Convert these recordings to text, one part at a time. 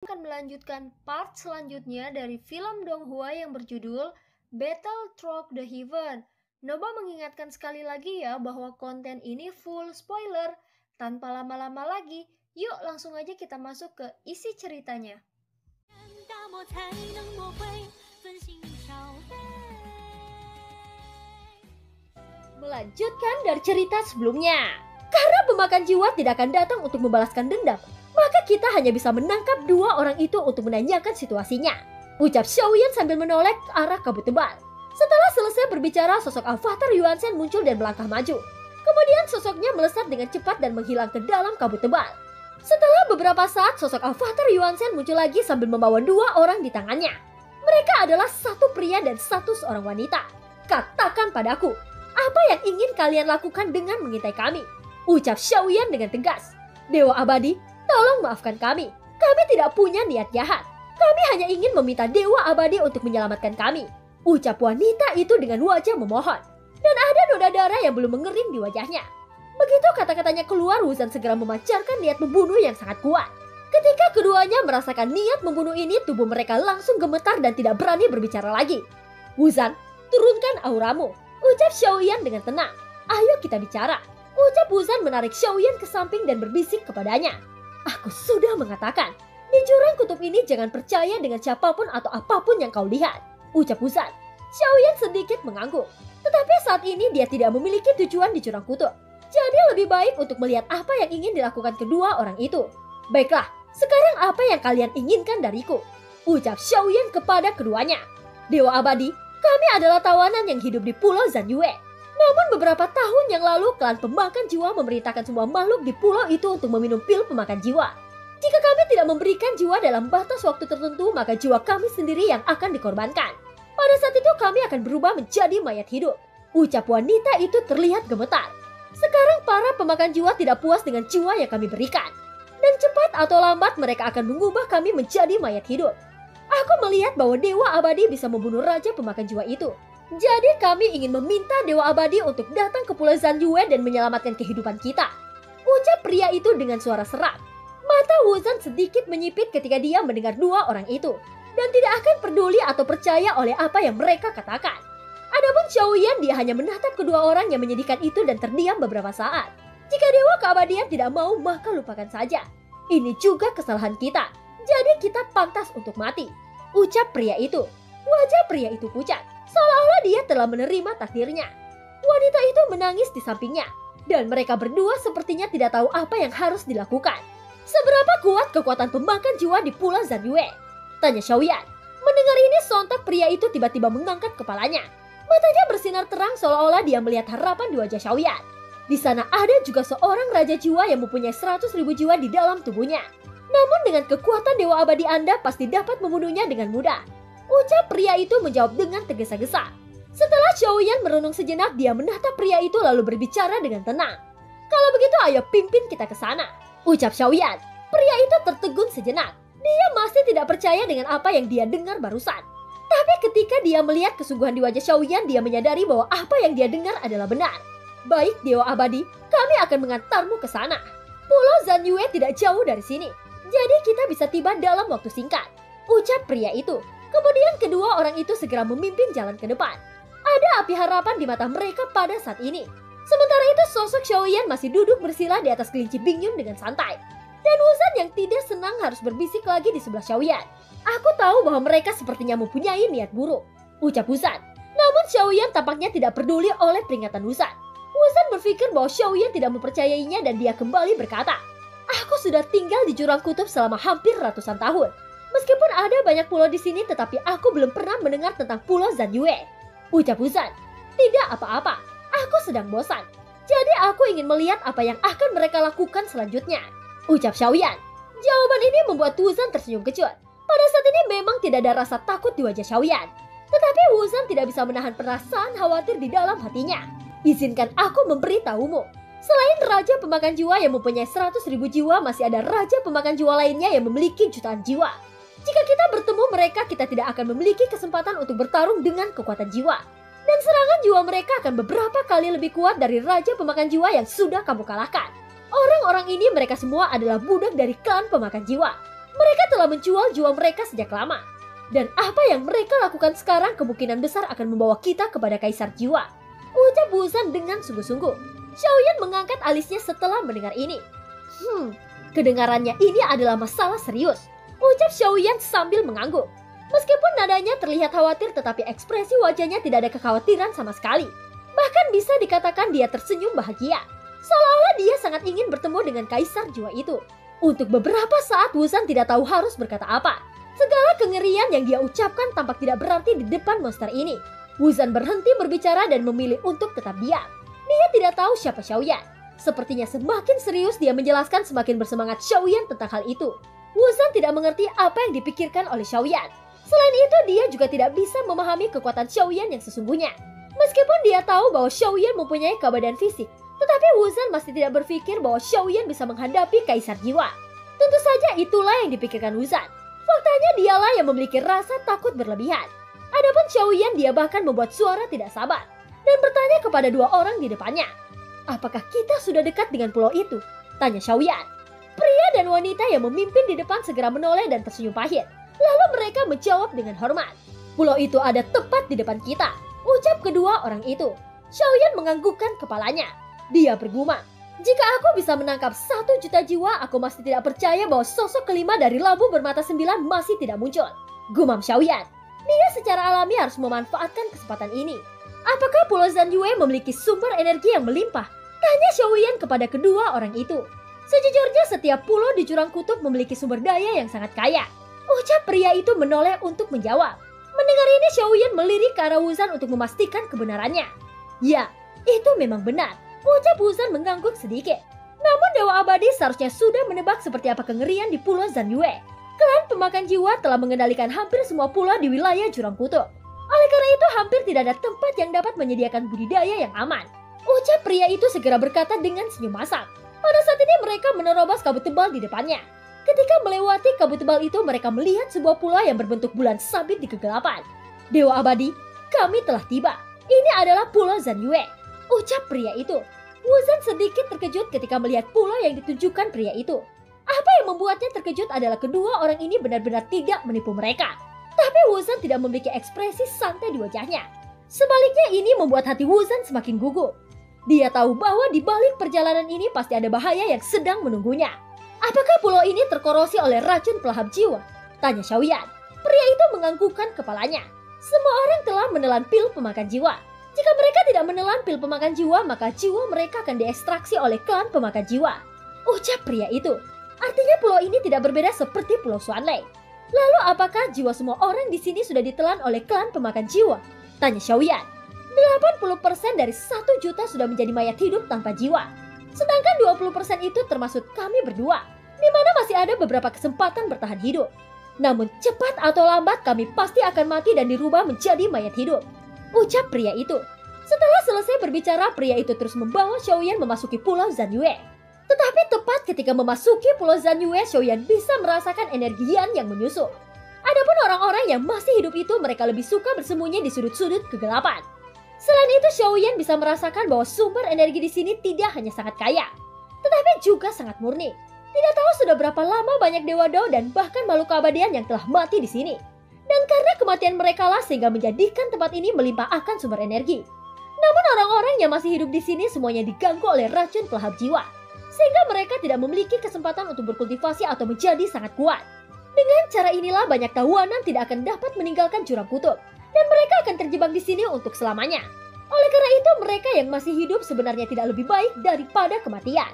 Akan melanjutkan part selanjutnya dari film Donghua yang berjudul Battle Through the Heaven. Noba mengingatkan sekali lagi ya bahwa konten ini full spoiler. Tanpa lama-lama lagi, yuk langsung aja kita masuk ke isi ceritanya. Melanjutkan dari cerita sebelumnya. Karena pemakan jiwa tidak akan datang untuk membalaskan dendam, maka kita hanya bisa menangkap dua orang itu untuk menanyakan situasinya. Ucap Xiaoyan sambil menoleh ke arah kabut tebal. Setelah selesai berbicara, sosok avatar Yuan Shen muncul dan melangkah maju. Kemudian sosoknya melesat dengan cepat dan menghilang ke dalam kabut tebal. Setelah beberapa saat, sosok avatar Yuan Shen muncul lagi sambil membawa dua orang di tangannya. Mereka adalah satu pria dan satu seorang wanita. Katakan padaku, apa yang ingin kalian lakukan dengan mengintai kami? Ucap Xiaoyan dengan tegas. Dewa Abadi, tolong maafkan kami. Kami tidak punya niat jahat. Kami hanya ingin meminta Dewa Abadi untuk menyelamatkan kami. Ucap wanita itu dengan wajah memohon. Dan ada noda darah yang belum mengering di wajahnya. Begitu kata-katanya keluar, Wuzan segera memancarkan niat membunuh yang sangat kuat. Ketika keduanya merasakan niat membunuh ini, tubuh mereka langsung gemetar dan tidak berani berbicara lagi. Wuzan, turunkan auramu. Ucap Xiaoyan dengan tenang. Ayo kita bicara. Ucap Wuzan menarik Xiaoyan ke samping dan berbisik kepadanya. Aku sudah mengatakan, di jurang kutub ini jangan percaya dengan siapapun atau apapun yang kau lihat. Ucap Wuzan. Xiaoyan sedikit mengangguk. Tetapi saat ini dia tidak memiliki tujuan di jurang kutub. Jadi lebih baik untuk melihat apa yang ingin dilakukan kedua orang itu. Baiklah, sekarang apa yang kalian inginkan dariku? Ucap Xiaoyan kepada keduanya. Dewa Abadi, kami adalah tawanan yang hidup di Pulau Zanyue. Namun beberapa tahun yang lalu klan pemakan jiwa memerintahkan semua makhluk di pulau itu untuk meminum pil pemakan jiwa. Jika kami tidak memberikan jiwa dalam batas waktu tertentu, maka jiwa kami sendiri yang akan dikorbankan. Pada saat itu kami akan berubah menjadi mayat hidup. Ucap wanita itu terlihat gemetar. Sekarang para pemakan jiwa tidak puas dengan jiwa yang kami berikan. Dan cepat atau lambat mereka akan mengubah kami menjadi mayat hidup. Aku melihat bahwa Dewa Abadi bisa membunuh Raja Pemakan Jiwa itu. Jadi kami ingin meminta Dewa Abadi untuk datang ke Pulau Zanyue dan menyelamatkan kehidupan kita. Ucap pria itu dengan suara serak. Mata Wuzan sedikit menyipit ketika dia mendengar dua orang itu. Dan tidak akan peduli atau percaya oleh apa yang mereka katakan. Adapun Xiaoyan, dia hanya menatap kedua orang yang menyedihkan itu dan terdiam beberapa saat. Jika Dewa Keabadian tidak mau, maka lupakan saja. Ini juga kesalahan kita. Jadi kita pantas untuk mati. Ucap pria itu. Wajah pria itu pucat. Seolah-olah dia telah menerima takdirnya. Wanita itu menangis di sampingnya. Dan mereka berdua sepertinya tidak tahu apa yang harus dilakukan. Seberapa kuat kekuatan pemakan jiwa di Pulau Zanyue? Tanya Xiaoyan. Mendengar ini sontak pria itu tiba-tiba mengangkat kepalanya. Matanya bersinar terang seolah-olah dia melihat harapan di wajah Xiaoyan. Di sana ada juga seorang raja jiwa yang mempunyai 100.000 jiwa di dalam tubuhnya. Namun dengan kekuatan Dewa Abadi Anda pasti dapat membunuhnya dengan mudah. Ucap pria itu menjawab dengan tergesa-gesa. Setelah Xiaoyan merenung sejenak, dia menatap pria itu lalu berbicara dengan tenang. Kalau begitu ayo pimpin kita ke sana. Ucap Xiaoyan. Pria itu tertegun sejenak. Dia masih tidak percaya dengan apa yang dia dengar barusan. Tapi ketika dia melihat kesungguhan di wajah Xiaoyan, dia menyadari bahwa apa yang dia dengar adalah benar. Baik Dewa Abadi, kami akan mengantarmu ke sana. Pulau Zanyue tidak jauh dari sini. Jadi kita bisa tiba dalam waktu singkat. Ucap pria itu. Kemudian kedua orang itu segera memimpin jalan ke depan. Ada api harapan di mata mereka pada saat ini. Sementara itu sosok Xiaoyan masih duduk bersila di atas kelinci Bingyun dengan santai. Dan Wuzan yang tidak senang harus berbisik lagi di sebelah Xiaoyan. Aku tahu bahwa mereka sepertinya mempunyai niat buruk. Ucap Wuzan. Namun Xiaoyan tampaknya tidak peduli oleh peringatan Wuzan. Wuzan berpikir bahwa Xiaoyan tidak mempercayainya dan dia kembali berkata, aku sudah tinggal di jurang kutub selama hampir ratusan tahun. Meskipun ada banyak pulau di sini, tetapi aku belum pernah mendengar tentang Pulau Zanyue. Ucap Wuzan. Tidak apa-apa, aku sedang bosan. Jadi aku ingin melihat apa yang akan mereka lakukan selanjutnya. Ucap Xiaoyan. Jawaban ini membuat Wuzan tersenyum kecut. Pada saat ini memang tidak ada rasa takut di wajah Xiaoyan. Tetapi Wuzan tidak bisa menahan perasaan khawatir di dalam hatinya. Izinkan aku memberitahumu. Selain Raja Pemakan Jiwa yang mempunyai 100.000 jiwa, masih ada Raja Pemakan Jiwa lainnya yang memiliki jutaan jiwa. Jika kita bertemu mereka, kita tidak akan memiliki kesempatan untuk bertarung dengan kekuatan jiwa. Dan serangan jiwa mereka akan beberapa kali lebih kuat dari Raja Pemakan Jiwa yang sudah kamu kalahkan. Orang-orang ini mereka semua adalah budak dari klan pemakan jiwa. Mereka telah menjual jiwa mereka sejak lama. Dan apa yang mereka lakukan sekarang kemungkinan besar akan membawa kita kepada kaisar jiwa. Ucap Wuzan dengan sungguh-sungguh. Xiaoyan mengangkat alisnya setelah mendengar ini. Kedengarannya ini adalah masalah serius. Ucap Xiaoyan sambil mengangguk. Meskipun nadanya terlihat khawatir tetapi ekspresi wajahnya tidak ada kekhawatiran sama sekali. Bahkan bisa dikatakan dia tersenyum bahagia. Seolah-olah dia sangat ingin bertemu dengan kaisar jiwa itu. Untuk beberapa saat Wuzan tidak tahu harus berkata apa. Segala kengerian yang dia ucapkan tampak tidak berarti di depan monster ini. Wuzan berhenti berbicara dan memilih untuk tetap diam. Dia tidak tahu siapa Xiaoyan. Sepertinya semakin serius dia menjelaskan semakin bersemangat Xiaoyan tentang hal itu. Wuzan tidak mengerti apa yang dipikirkan oleh Xiaoyan. Selain itu dia juga tidak bisa memahami kekuatan Xiaoyan yang sesungguhnya. Meskipun dia tahu bahwa Xiaoyan mempunyai kebadan fisik, tetapi Wuzan masih tidak berpikir bahwa Xiaoyan bisa menghadapi kaisar jiwa. Tentu saja itulah yang dipikirkan Wuzan. Faktanya dialah yang memiliki rasa takut berlebihan. Adapun Xiaoyan dia bahkan membuat suara tidak sabar dan bertanya kepada dua orang di depannya. Apakah kita sudah dekat dengan pulau itu? Tanya Xiaoyan. Pria dan wanita yang memimpin di depan segera menoleh dan tersenyum pahit. Lalu mereka menjawab dengan hormat. Pulau itu ada tepat di depan kita. Ucap kedua orang itu. Xiaoyan menganggukkan kepalanya. Dia bergumam. Jika aku bisa menangkap 1 juta jiwa, aku masih tidak percaya bahwa sosok kelima dari labu bermata 9 masih tidak muncul. Gumam Xiaoyan. Dia secara alami harus memanfaatkan kesempatan ini. Apakah Pulau Zanyue memiliki sumber energi yang melimpah? Tanya Xiaoyan kepada kedua orang itu. Sejujurnya setiap pulau di Jurang Kutub memiliki sumber daya yang sangat kaya. Ucap pria itu menoleh untuk menjawab. Mendengar ini Xiaoyan melirik ke arah Wuzan untuk memastikan kebenarannya. Ya, itu memang benar. Ucap Wuzan mengangguk sedikit. Namun Dewa Abadi seharusnya sudah menebak seperti apa kengerian di Pulau Zanyue. Klan pemakan jiwa telah mengendalikan hampir semua pulau di wilayah Jurang Kutub. Oleh karena itu hampir tidak ada tempat yang dapat menyediakan budidaya yang aman. Ucap pria itu segera berkata dengan senyum masam. Pada saat ini mereka menerobos kabut tebal di depannya. Ketika melewati kabut tebal itu mereka melihat sebuah pulau yang berbentuk bulan sabit di kegelapan. Dewa Abadi, kami telah tiba. Ini adalah Pulau Zanyue. Ucap pria itu. Wuzan sedikit terkejut ketika melihat pulau yang ditunjukkan pria itu. Apa yang membuatnya terkejut adalah kedua orang ini benar-benar tidak menipu mereka. Tapi Wuzan tidak memiliki ekspresi santai di wajahnya. Sebaliknya ini membuat hati Wuzan semakin gugup. Dia tahu bahwa di balik perjalanan ini pasti ada bahaya yang sedang menunggunya. Apakah pulau ini terkorosi oleh racun pelahap jiwa? Tanya Xiaoyan. Pria itu menganggukkan kepalanya. Semua orang telah menelan pil pemakan jiwa. Jika mereka tidak menelan pil pemakan jiwa, maka jiwa mereka akan diekstraksi oleh klan pemakan jiwa. Ucap pria itu. Artinya pulau ini tidak berbeda seperti Pulau Xuanlei. Lalu apakah jiwa semua orang di sini sudah ditelan oleh klan pemakan jiwa? Tanya Xiaoyan. 80% dari 1 juta sudah menjadi mayat hidup tanpa jiwa. Sedangkan 20% itu termasuk kami berdua, di mana masih ada beberapa kesempatan bertahan hidup. Namun cepat atau lambat kami pasti akan mati dan dirubah menjadi mayat hidup. Ucap pria itu. Setelah selesai berbicara, pria itu terus membawa Xiaoyan memasuki Pulau Zanyue. Tetapi tepat ketika memasuki Pulau Zanyue, Xiaoyan bisa merasakan energi Yan yang menyusup. Adapun orang-orang yang masih hidup itu mereka lebih suka bersembunyi di sudut-sudut kegelapan. Selain itu, Xiaoyan bisa merasakan bahwa sumber energi di sini tidak hanya sangat kaya, tetapi juga sangat murni. Tidak tahu sudah berapa lama banyak dewa Dao dan bahkan makhluk keabadian yang telah mati di sini. Dan karena kematian mereka lah sehingga menjadikan tempat ini melimpah akan sumber energi. Namun orang-orang yang masih hidup di sini semuanya diganggu oleh racun pelahap jiwa, sehingga mereka tidak memiliki kesempatan untuk berkultivasi atau menjadi sangat kuat. Dengan cara inilah banyak tawanan tidak akan dapat meninggalkan Jurang Kutub, dan mereka akan terjebak di sini untuk selamanya. Oleh karena itu mereka yang masih hidup sebenarnya tidak lebih baik daripada kematian.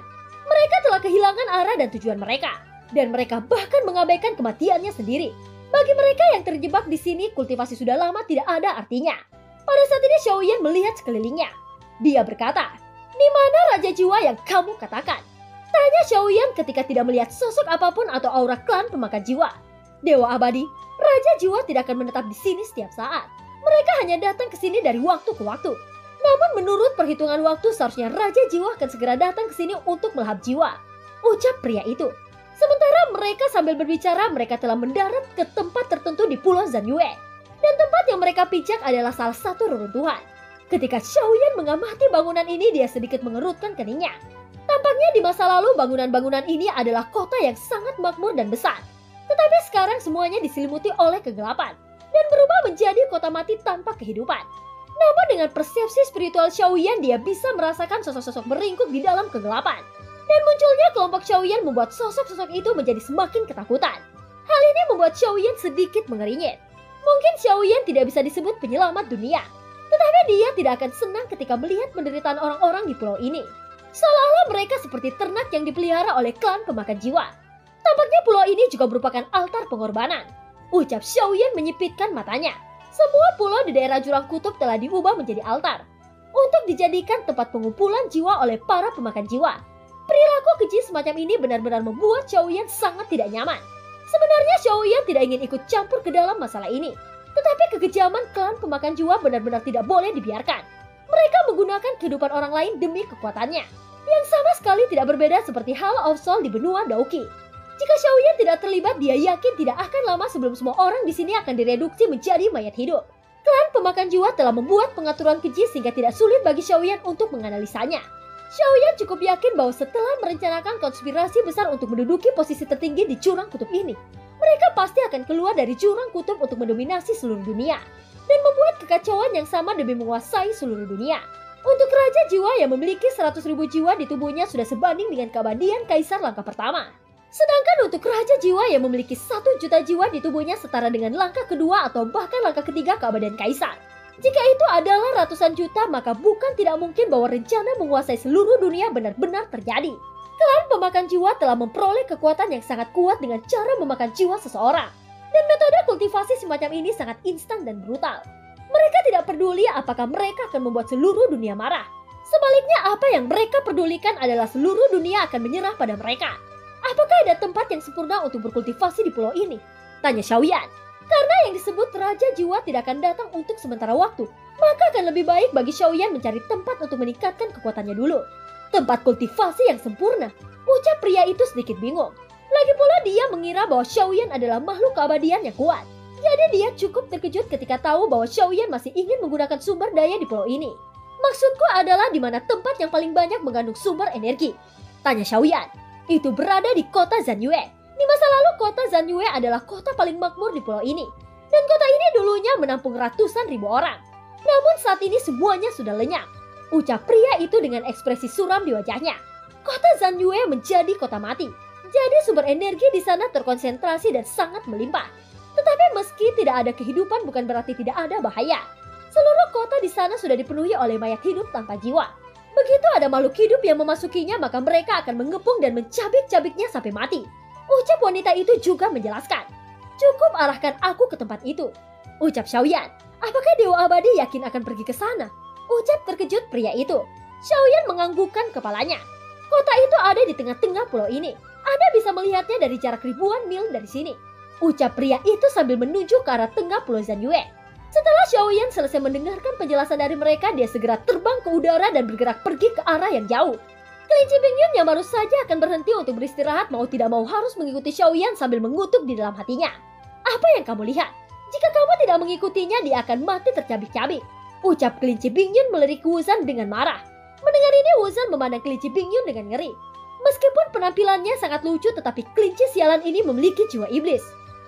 Mereka telah kehilangan arah dan tujuan mereka, dan mereka bahkan mengabaikan kematiannya sendiri. Bagi mereka yang terjebak di sini, kultivasi sudah lama tidak ada artinya. Pada saat ini Xiaoyan melihat sekelilingnya. Dia berkata, "Di mana Raja Jiwa yang kamu katakan?" Tanya Xiaoyan ketika tidak melihat sosok apapun atau aura klan pemakan jiwa. Dewa Abadi, Raja Jiwa tidak akan menetap di sini setiap saat. Mereka hanya datang ke sini dari waktu ke waktu. Namun menurut perhitungan waktu seharusnya Raja Jiwa akan segera datang ke sini untuk melahap jiwa. Ucap pria itu. Sementara mereka sambil berbicara, mereka telah mendarat ke tempat tertentu di Pulau Zanyue. Dan tempat yang mereka pijak adalah salah satu reruntuhan. Ketika Xiaoyan mengamati bangunan ini, dia sedikit mengerutkan keningnya. Tampaknya di masa lalu bangunan-bangunan ini adalah kota yang sangat makmur dan besar. Tetapi sekarang semuanya diselimuti oleh kegelapan dan berubah menjadi kota mati tanpa kehidupan. Namun dengan persepsi spiritual Xiaoyan, dia bisa merasakan sosok-sosok meringkuk di dalam kegelapan. Dan munculnya kelompok Xiaoyan membuat sosok-sosok itu menjadi semakin ketakutan. Hal ini membuat Xiaoyan sedikit mengeringit. Mungkin Xiaoyan tidak bisa disebut penyelamat dunia, tetapi dia tidak akan senang ketika melihat penderitaan orang-orang di pulau ini. Seolah-olah mereka seperti ternak yang dipelihara oleh klan pemakan jiwa. Tampaknya pulau ini juga merupakan altar pengorbanan. Ucap Xiaoyan menyipitkan matanya. Semua pulau di daerah Jurang Kutub telah diubah menjadi altar untuk dijadikan tempat pengumpulan jiwa oleh para pemakan jiwa. Perilaku keji semacam ini benar-benar membuat Xiaoyan sangat tidak nyaman. Sebenarnya Xiaoyan tidak ingin ikut campur ke dalam masalah ini, tetapi kekejaman klan pemakan jiwa benar-benar tidak boleh dibiarkan. Mereka menggunakan kehidupan orang lain demi kekuatannya, yang sama sekali tidak berbeda seperti Hall of Soul di benua Dauki. Jika Xiaoyan tidak terlibat, dia yakin tidak akan lama sebelum semua orang di sini akan direduksi menjadi mayat hidup. Klan pemakan jiwa telah membuat pengaturan keji sehingga tidak sulit bagi Xiaoyan untuk menganalisanya. Xiaoyan cukup yakin bahwa setelah merencanakan konspirasi besar untuk menduduki posisi tertinggi di Jurang Kutub ini, mereka pasti akan keluar dari Jurang Kutub untuk mendominasi seluruh dunia dan membuat kekacauan yang sama demi menguasai seluruh dunia. Untuk Raja Jiwa yang memiliki 100.000 jiwa di tubuhnya sudah sebanding dengan keabadian Kaisar langkah pertama. Sedangkan untuk Raja Jiwa yang memiliki 1 juta jiwa di tubuhnya setara dengan langkah kedua atau bahkan langkah ketiga keabadian Kaisar. Jika itu adalah ratusan juta, maka bukan tidak mungkin bahwa rencana menguasai seluruh dunia benar-benar terjadi. Klan pemakan jiwa telah memperoleh kekuatan yang sangat kuat dengan cara memakan jiwa seseorang. Dan metode kultivasi semacam ini sangat instan dan brutal. Mereka tidak peduli apakah mereka akan membuat seluruh dunia marah. Sebaliknya, apa yang mereka pedulikan adalah seluruh dunia akan menyerah pada mereka. Apakah ada tempat yang sempurna untuk berkultivasi di pulau ini? Tanya Xiaoyan. Karena yang disebut Raja Jiwa tidak akan datang untuk sementara waktu, maka akan lebih baik bagi Xiaoyan mencari tempat untuk meningkatkan kekuatannya dulu. Tempat kultivasi yang sempurna, ucap pria itu sedikit bingung. Lagi pula dia mengira bahwa Xiaoyan adalah makhluk keabadian yang kuat. Jadi dia cukup terkejut ketika tahu bahwa Xiaoyan masih ingin menggunakan sumber daya di pulau ini. Maksudku adalah di mana tempat yang paling banyak mengandung sumber energi? Tanya Xiaoyan. Itu berada di kota Zanyue. Di masa lalu kota Zanyue adalah kota paling makmur di pulau ini. Dan kota ini dulunya menampung ratusan ribu orang. Namun saat ini semuanya sudah lenyap. Ucap pria itu dengan ekspresi suram di wajahnya. Kota Zanyue menjadi kota mati. Jadi sumber energi di sana terkonsentrasi dan sangat melimpah. Tetapi meski tidak ada kehidupan bukan berarti tidak ada bahaya. Seluruh kota di sana sudah dipenuhi oleh mayat hidup tanpa jiwa. Begitu ada makhluk hidup yang memasukinya, maka mereka akan mengepung dan mencabik-cabiknya sampai mati. Ucap wanita itu juga menjelaskan. Cukup arahkan aku ke tempat itu. Ucap Xiaoyan. Apakah Dewa Abadi yakin akan pergi ke sana? Ucap terkejut pria itu. Xiaoyan menganggukkan kepalanya. Kota itu ada di tengah-tengah pulau ini. Anda bisa melihatnya dari jarak ribuan mil dari sini. Ucap pria itu sambil menuju ke arah tengah pulau Zanyue. Setelah Xiaoyan selesai mendengarkan penjelasan dari mereka, dia segera terbang ke udara dan bergerak pergi ke arah yang jauh. Kelinci Bingyun yang baru saja akan berhenti untuk beristirahat mau tidak mau harus mengikuti Xiaoyan sambil mengutuk di dalam hatinya. Apa yang kamu lihat? Jika kamu tidak mengikutinya, dia akan mati tercabik-cabik. Ucap kelinci Bingyun melirik Wuzan dengan marah. Mendengar ini, Wuzan memandang kelinci Bingyun dengan ngeri. Meskipun penampilannya sangat lucu, tetapi kelinci sialan ini memiliki jiwa iblis.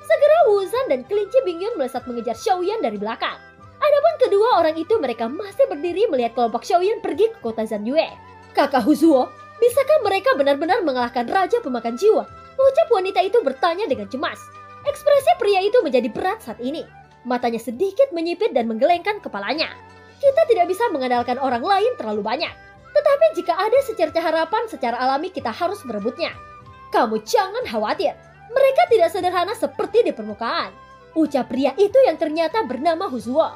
Segera Wuzan dan kelinci Bingyun melesat mengejar Xiaoyan dari belakang. Adapun kedua orang itu, mereka masih berdiri melihat kelompok Xiaoyan pergi ke kota Zanyue. Kakak Huzuo, bisakah mereka benar-benar mengalahkan Raja Pemakan Jiwa? Ucap wanita itu bertanya dengan cemas. Ekspresi pria itu menjadi berat saat ini. Matanya sedikit menyipit dan menggelengkan kepalanya. Kita tidak bisa mengandalkan orang lain terlalu banyak. Tetapi jika ada secerca harapan, secara alami kita harus merebutnya. Kamu jangan khawatir. Mereka tidak sederhana seperti di permukaan. Ucap pria itu yang ternyata bernama Huzuo.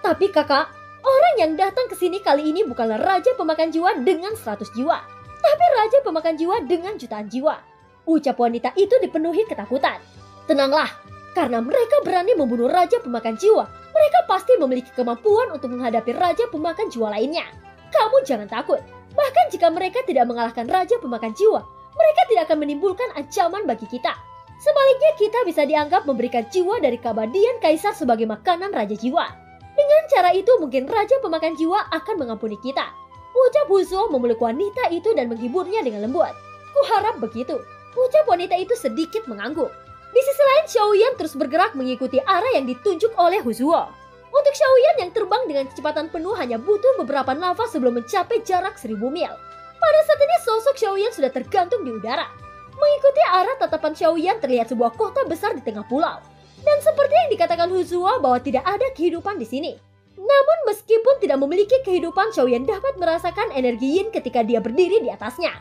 Tapi kakak, orang yang datang ke sini kali ini bukanlah Raja Pemakan Jiwa dengan 100 jiwa, tapi Raja Pemakan Jiwa dengan jutaan jiwa. Ucap wanita itu dipenuhi ketakutan. Tenanglah, karena mereka berani membunuh Raja Pemakan Jiwa, mereka pasti memiliki kemampuan untuk menghadapi Raja Pemakan Jiwa lainnya. Kamu jangan takut. Bahkan jika mereka tidak mengalahkan Raja Pemakan Jiwa, mereka tidak akan menimbulkan ancaman bagi kita. Sebaliknya kita bisa dianggap memberikan jiwa dari keabadian Kaisar sebagai makanan Raja Jiwa. Dengan cara itu mungkin Raja Pemakan Jiwa akan mengampuni kita. Ucap Huzuo memeluk wanita itu dan menghiburnya dengan lembut. Kuharap begitu. Ucap wanita itu sedikit mengangguk. Di sisi lain, Xiaoyan terus bergerak mengikuti arah yang ditunjuk oleh Huzuo. Untuk Xiaoyan yang terbang dengan kecepatan penuh hanya butuh beberapa nafas sebelum mencapai jarak 1000 mil. Pada saat ini sosok Xiaoyan sudah tergantung di udara. Mengikuti arah tatapan Xiaoyan terlihat sebuah kota besar di tengah pulau. Dan seperti yang dikatakan Huzuo bahwa tidak ada kehidupan di sini. Namun meskipun tidak memiliki kehidupan, Xiaoyan dapat merasakan energi yin ketika dia berdiri di atasnya.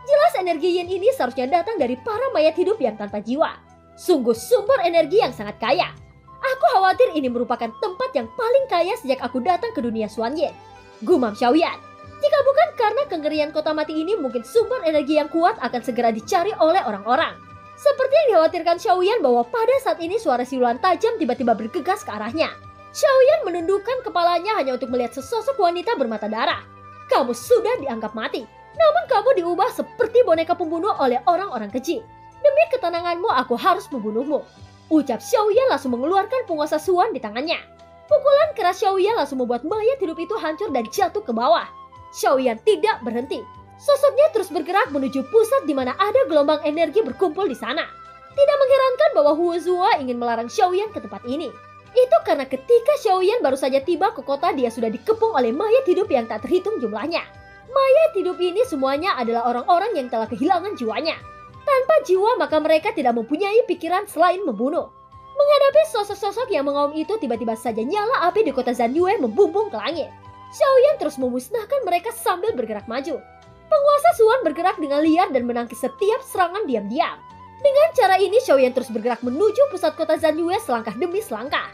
Jelas energi yin ini seharusnya datang dari para mayat hidup yang tanpa jiwa. Sungguh sumber energi yang sangat kaya. Aku khawatir ini merupakan tempat yang paling kaya sejak aku datang ke dunia Xuanyin. Gumam Xiaoyan. Jika bukan karena kengerian kota mati ini, mungkin sumber energi yang kuat akan segera dicari oleh orang-orang. Seperti yang dikhawatirkan Xiaoyan bahwa pada saat ini suara siulan tajam tiba-tiba bergegas ke arahnya. Xiaoyan menundukkan kepalanya hanya untuk melihat sesosok wanita bermata darah. Kamu sudah dianggap mati, namun kamu diubah seperti boneka pembunuh oleh orang-orang keji. Demi ketenanganmu aku harus membunuhmu. Ucap Xiaoyan langsung mengeluarkan penguasa Xuan di tangannya. Pukulan keras Xiaoyan langsung membuat mayat hidup itu hancur dan jatuh ke bawah. Xiaoyan tidak berhenti. Sosoknya terus bergerak menuju pusat di mana ada gelombang energi berkumpul di sana. Tidak mengherankan bahwa Huzuo ingin melarang Xiaoyan ke tempat ini. Itu karena ketika Xiaoyan baru saja tiba ke kota, dia sudah dikepung oleh mayat hidup yang tak terhitung jumlahnya. Mayat hidup ini semuanya adalah orang-orang yang telah kehilangan jiwanya. Tanpa jiwa maka mereka tidak mempunyai pikiran selain membunuh. Menghadapi sosok-sosok yang mengaum itu, tiba-tiba saja nyala api di kota Zanyue membumbung ke langit. Xiaoyan terus memusnahkan mereka sambil bergerak maju. Penguasa Xuan bergerak dengan liar dan menangkis setiap serangan diam-diam. Dengan cara ini Xiaoyan terus bergerak menuju pusat kota Zanyue selangkah demi selangkah.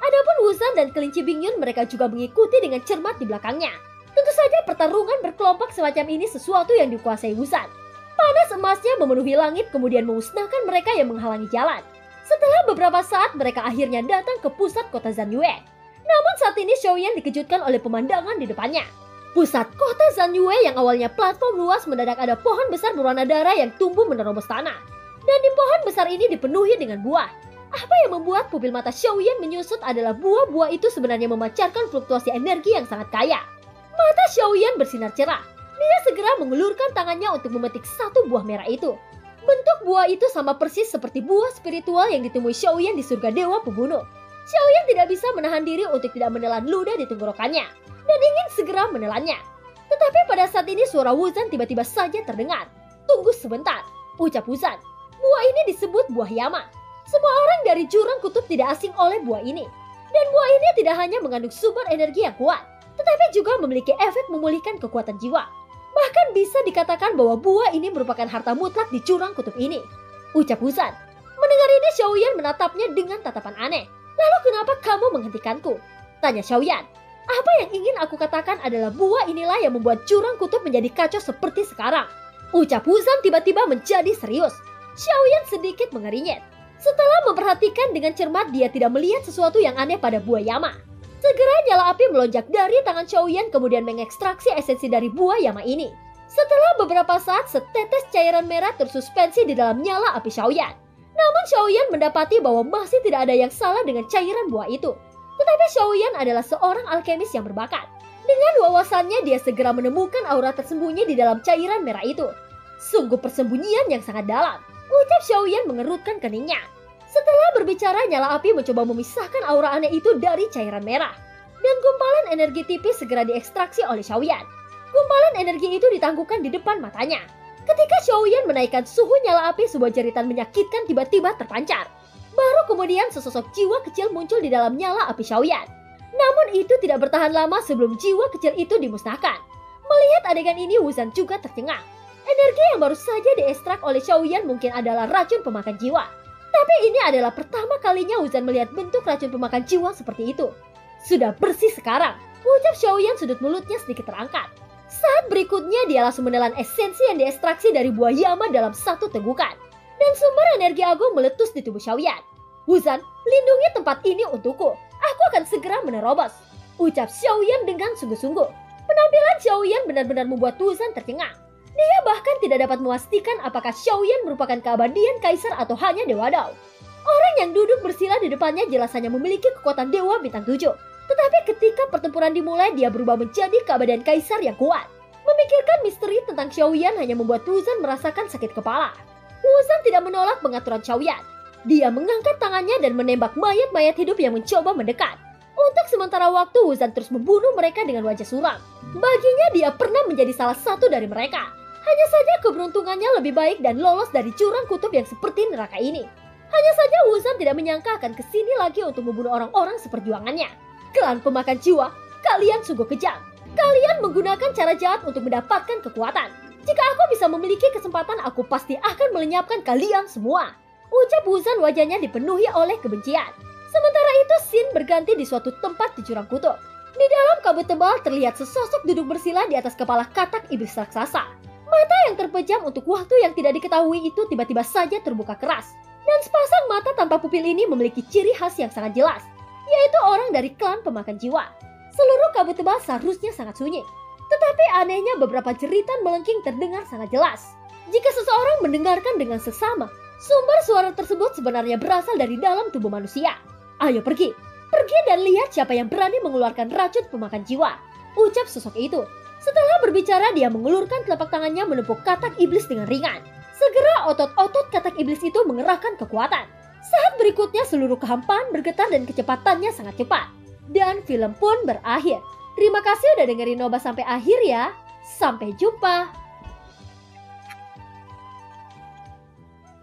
Adapun Wuzan dan kelinci Bingyun mereka juga mengikuti dengan cermat di belakangnya. Tentu saja pertarungan berkelompok semacam ini sesuatu yang dikuasai Wuzan. Panas emasnya memenuhi langit kemudian memusnahkan mereka yang menghalangi jalan. Setelah beberapa saat mereka akhirnya datang ke pusat kota Zanyue. Namun saat ini Xiaoyan dikejutkan oleh pemandangan di depannya. Pusat kota Zanyue yang awalnya platform luas mendadak ada pohon besar berwarna darah yang tumbuh menerobos tanah. Dan di pohon besar ini dipenuhi dengan buah. Apa yang membuat pupil mata Xiaoyan menyusut adalah buah-buah itu sebenarnya memancarkan fluktuasi energi yang sangat kaya. Mata Xiaoyan bersinar cerah. Dia segera mengulurkan tangannya untuk memetik satu buah merah itu. Bentuk buah itu sama persis seperti buah spiritual yang ditemui Xiaoyan di surga dewa pembunuh. Xiaoyan tidak bisa menahan diri untuk tidak menelan ludah di tenggorokannya dan ingin segera menelannya. Tetapi pada saat ini suara Wuzan tiba-tiba saja terdengar. Tunggu sebentar, ucap Wuzan. Buah ini disebut buah Yama. Semua orang dari jurang kutub tidak asing oleh buah ini. Dan buah ini tidak hanya mengandung sumber energi yang kuat, tetapi juga memiliki efek memulihkan kekuatan jiwa. Bahkan bisa dikatakan bahwa buah ini merupakan harta mutlak di jurang kutub ini. Ucap Wuzan. Mendengar ini Xiaoyan menatapnya dengan tatapan aneh. Lalu kenapa kamu menghentikanku? Tanya Xiaoyan. Apa yang ingin aku katakan adalah buah inilah yang membuat jurang kutub menjadi kacau seperti sekarang. Ucap Wuzan tiba-tiba menjadi serius. Xiaoyan sedikit mengerinyet. Setelah memperhatikan dengan cermat, dia tidak melihat sesuatu yang aneh pada buah Yama. Segera nyala api melonjak dari tangan Xiaoyan kemudian mengekstraksi esensi dari buah Yama ini. Setelah beberapa saat, setetes cairan merah tersuspensi di dalam nyala api Xiaoyan. Namun Xiaoyan mendapati bahwa masih tidak ada yang salah dengan cairan buah itu. Tetapi Xiaoyan adalah seorang alkemis yang berbakat. Dengan wawasannya dia segera menemukan aura tersembunyi di dalam cairan merah itu. Sungguh persembunyian yang sangat dalam. Ucap Xiaoyan mengerutkan keningnya. Setelah berbicara, nyala api mencoba memisahkan aura aneh itu dari cairan merah. Dan gumpalan energi tipis segera diekstraksi oleh Xiaoyan. Gumpalan energi itu ditangguhkan di depan matanya. Ketika Xiaoyan menaikkan suhu nyala api, sebuah jeritan menyakitkan tiba-tiba terpancar. Baru kemudian sesosok jiwa kecil muncul di dalam nyala api Xiaoyan. Namun itu tidak bertahan lama sebelum jiwa kecil itu dimusnahkan. Melihat adegan ini, Wuzan juga tercengang. Energi yang baru saja diekstrak oleh Xiaoyan mungkin adalah racun pemakan jiwa. Tapi ini adalah pertama kalinya Wuzan melihat bentuk racun pemakan jiwa seperti itu. Sudah bersih sekarang, ucap Xiaoyan, sudut mulutnya sedikit terangkat. Saat berikutnya dia langsung menelan esensi yang diekstraksi dari buah Yama dalam satu tegukan. Dan sumber energi agung meletus di tubuh Xiaoyan. Wuzan, lindungi tempat ini untukku. Aku akan segera menerobos. Ucap Xiaoyan dengan sungguh-sungguh. Penampilan Xiaoyan benar-benar membuat Wuzan tercengang. Dia bahkan tidak dapat memastikan apakah Xiaoyan merupakan keabadian kaisar atau hanya dewa Dao. Orang yang duduk bersila di depannya jelas hanya memiliki kekuatan dewa bintang 7. Tetapi ketika pertempuran dimulai, dia berubah menjadi keabadian kaisar yang kuat. Memikirkan misteri tentang Xiaoyan hanya membuat Wuzan merasakan sakit kepala. Wuzan tidak menolak pengaturan Xiaoyan. Dia mengangkat tangannya dan menembak mayat-mayat hidup yang mencoba mendekat. Untuk sementara waktu, Wuzan terus membunuh mereka dengan wajah suram. Baginya dia pernah menjadi salah satu dari mereka. Hanya saja keberuntungannya lebih baik dan lolos dari jurang kutub yang seperti neraka ini. Hanya saja Wuzan tidak menyangka akan kesini lagi untuk membunuh orang-orang seperjuangannya. Klan pemakan jiwa, kalian sungguh kejam. Kalian menggunakan cara jahat untuk mendapatkan kekuatan. Jika aku bisa memiliki kesempatan, aku pasti akan melenyapkan kalian semua. Ucap Wuzan, wajahnya dipenuhi oleh kebencian. Sementara itu Shin berganti di suatu tempat di jurang kutub. Di dalam kabut tebal terlihat sesosok duduk bersila di atas kepala katak iblis raksasa. Mata yang terpejam untuk waktu yang tidak diketahui itu tiba-tiba saja terbuka keras. Dan sepasang mata tanpa pupil ini memiliki ciri khas yang sangat jelas, yaitu orang dari klan pemakan jiwa. Seluruh kabut tebal seharusnya sangat sunyi. Tetapi anehnya beberapa jeritan melengking terdengar sangat jelas. Jika seseorang mendengarkan dengan seksama, sumber suara tersebut sebenarnya berasal dari dalam tubuh manusia. Ayo pergi dan lihat siapa yang berani mengeluarkan racun pemakan jiwa, ucap sosok itu. Setelah berbicara, dia mengulurkan telapak tangannya menepuk katak iblis dengan ringan. Segera otot-otot katak iblis itu mengerahkan kekuatan. Saat berikutnya seluruh kehampaan bergetar dan kecepatannya sangat cepat. Dan film pun berakhir. Terima kasih udah dengerin Nobas sampai akhir ya. Sampai jumpa.